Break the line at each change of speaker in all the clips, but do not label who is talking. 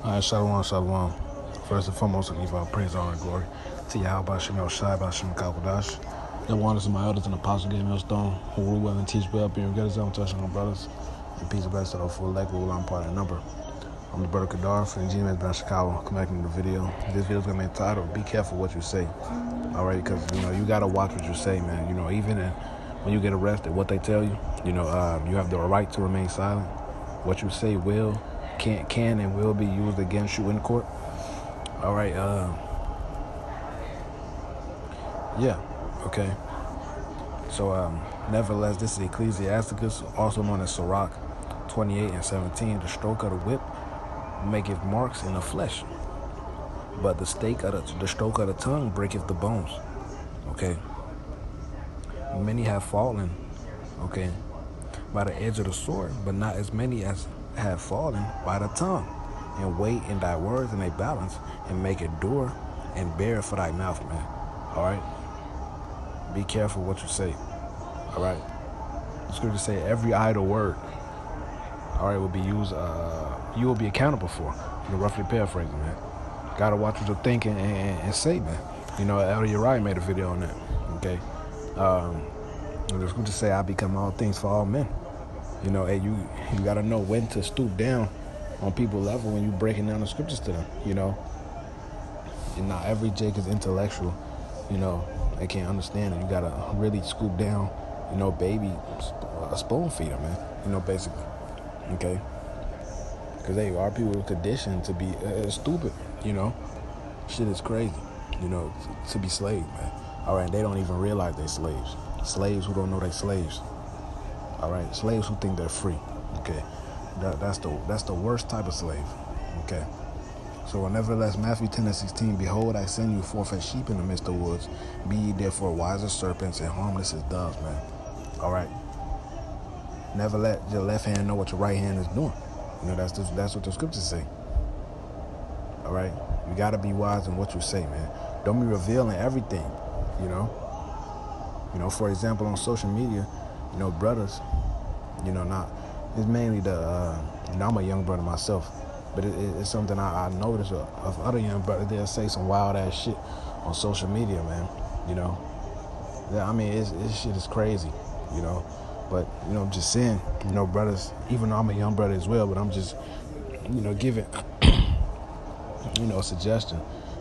Shalom, shalom. First and foremost, I give all praise, honor, and glory to Yahweh Shem El Shai, Bashem Kakodash. The wonders of my elders and apostles gave millstone, who rule well and teach well, being good as I'm touching my brothers. And peace and blessings to the full elect, who I'm part of the number. I'm the brother Kadar from G-Man's Ben Chicago, connecting the video. This video is going to be entitled, Be Careful What You Say. Alright, because, you got to watch what you say, man. Even when you get arrested, what they tell you, you have the right to remain silent. What you say can and will be used against you in court. All right. Okay. So, nevertheless, this is Ecclesiasticus, also known as Sirach 28 and 17. The stroke of the whip maketh marks in the flesh, but the stroke of the tongue breaketh the bones. Okay. Many have fallen, okay, by the edge of the sword, but not as many as have fallen by the tongue. And weigh in thy words in a balance, and make it dure and bear for thy mouth, man. All right. Be careful what you say. All right. The scripture say every idle word, all right, will be used. You will be accountable for. Roughly paraphrasing, man. Gotta watch what you're thinking and say, man. Elder Uriah made a video on that. Okay. The scripture say, I become all things for all men. Hey, you gotta know when to stoop down on people's level when you breaking down the scriptures to them. And not every Jake is intellectual. They can't understand it. You gotta really scoop down. Baby, a spoon feeder, man. Basically, okay. Because our people are conditioned to be stupid. Shit is crazy. To be slaves, man. All right, they don't even realize they're slaves. Slaves who don't know they're slaves. All right, slaves who think they're free. Okay, that's the worst type of slave. Okay, so nevertheless, Matthew 10 and 16, behold, I send you forth as sheep in the midst of woods. Be ye therefore wise as serpents and harmless as doves, man. All right, never let your left hand know what your right hand is doing. That's what the scriptures say. All right, you gotta be wise in what you say, man. Don't be revealing everything. For example, on social media, brothers, not, it's mainly I'm a young brother myself, but it's something I notice of other young brothers. They'll say some wild ass shit on social media, man. This shit is crazy, but, I'm just saying, brothers, even though I'm a young brother as well, but I'm just, giving, a suggestion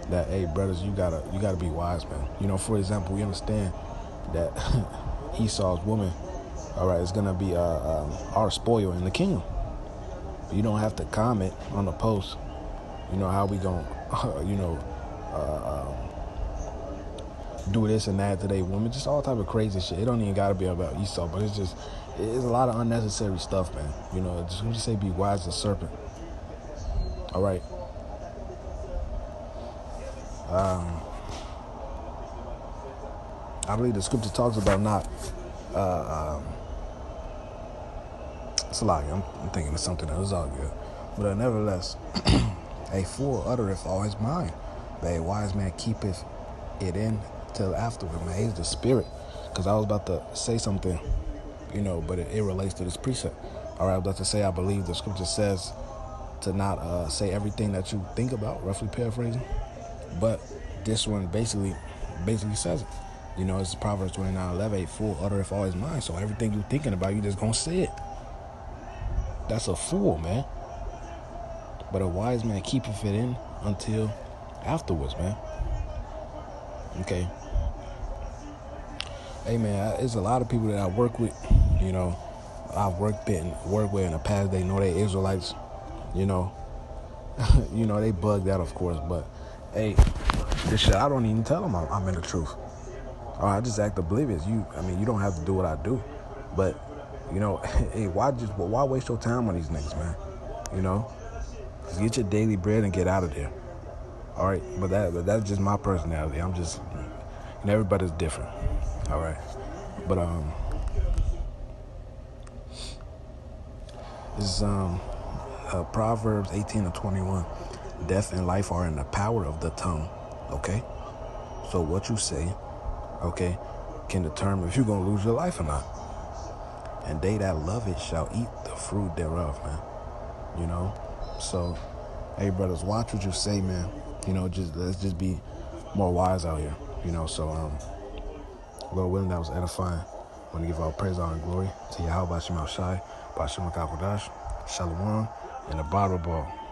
that, hey, brothers, you gotta be wise, man. For example, we understand that Esau's woman, all right, is gonna be our spoil in the kingdom. But you don't have to comment on the post, how we gonna, do this and that to their woman, just all type of crazy shit. It don't even gotta be about Esau, but it's a lot of unnecessary stuff, man. Just say be wise as a serpent. All right. I believe the scripture talks about not. It's a lie. I'm thinking of something else. It's all good. But nevertheless, a fool uttereth all his mind, but a wise man keepeth it in till afterward. Man, he's the spirit. Because I was about to say something, but it relates to this precept. All right, I was about to say I believe the scripture says to not say everything that you think about, roughly paraphrasing. But this one basically says it. It's Proverbs 29:11. A fool uttereth all his mind. So everything you're thinking about, you just gonna say it. That's a fool, man. But a wise man keepeth it in until afterwards, man. Okay. Hey, man, there's a lot of people that I work with. I've worked with in the past. They know they Israelites. They bugged out, of course. But hey, this shit, I don't even tell them I'm in the truth. I just act oblivious. You don't have to do what I do, but hey, why waste your time on these niggas, man? Just get your daily bread and get out of there. All right, but that's just my personality. I'm just, everybody's different. All right, but this is Proverbs 18:21. Death and life are in the power of the tongue. Okay, so what you say, okay, can determine if you're gonna lose your life or not. And they that love it shall eat the fruit thereof, man. So Hey, brothers, watch what you say, man. You know, let's just be more wise out here. You know, so Lord willing, that was edifying. I want to give all praise, honor, and glory to Yahweh Bashim Al Shai, Bashim Al Kakodash, Shalom, and the Bible Ball.